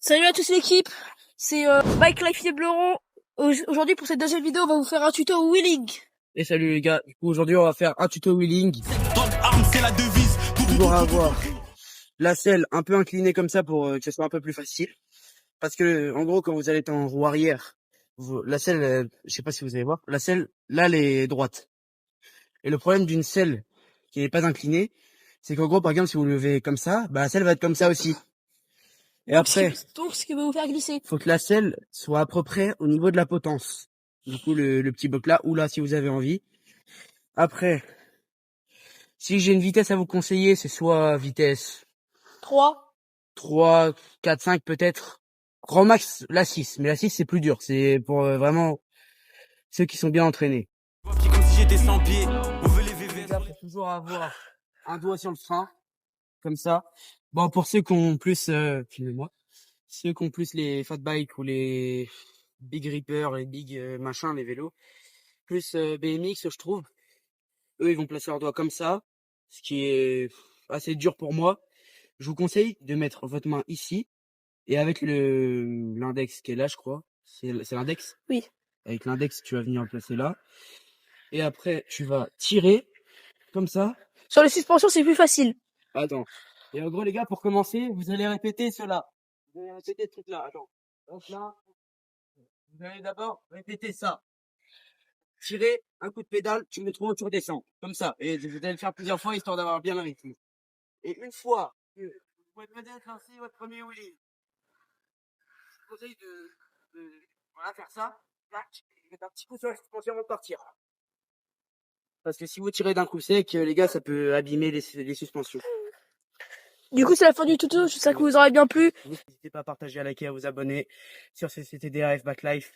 Salut à tous l'équipe, c'est Bike Life Bleuron. Aujourd'hui pour cette deuxième vidéo, on va vous faire un tuto wheeling. Et salut les gars, du coup aujourd'hui on va faire un tuto wheeling. C'est la devise. Toujours avoir la selle un peu inclinée comme ça pour que ce soit un peu plus facile. Parce que en gros quand vous allez être en roue arrière, la selle, je sais pas si vous allez voir, la selle là elle est droite. Et le problème d'une selle qui n'est pas inclinée, c'est qu'en gros par exemple si vous levez comme ça, bah la selle va être comme ça aussi. Et après, Donc ce qui va vous faire glisser. faut que la selle soit à peu près au niveau de la potence. Du coup le petit bloc là ou là si vous avez envie. Après, si j'ai une vitesse à vous conseiller, c'est soit vitesse 3. 3, 4, 5 peut-être. Grand max, la 6. Mais la 6, c'est plus dur. C'est pour vraiment ceux qui sont bien entraînés. Comme si j'étais sans pied. On veut les Les gars, faut toujours avoir un doigt sur le frein. Comme ça. Bon, pour ceux qui ont plus, filmez-moi. Ceux qui ont plus les fat bikes ou les big rippers, les big machins, les vélos. Plus BMX, je trouve. Eux, ils vont placer leur doigt comme ça. Ce qui est assez dur pour moi. Je vous conseille de mettre votre main ici. Et avec l'index qui est là, je crois. C'est l'index? Oui. Avec l'index, tu vas venir le placer là. Et après, tu vas tirer, comme ça. Sur les suspensions, c'est plus facile. Attends. Et en gros, les gars, pour commencer, vous allez répéter cela. Vous allez répéter ce truc-là. Attends. Donc là, vous allez d'abord répéter ça. Tirer, un coup de pédale, tu mets trop, tu redescends. Comme ça. Et vous allez le faire plusieurs fois, histoire d'avoir bien le rythme. Et une fois que vous pouvez peut-être lancer votre premier wheelie, je vous conseille voilà, faire ça. Mettre un petit coup sur la suspension avant de partir. Parce que si vous tirez d'un coup sec, les gars, ça peut abîmer les suspensions. Du coup, c'est la fin du tuto. J'espère que vous aurez bien plu. N'hésitez pas à partager, à liker, à vous abonner sur CCTDAF Backlife.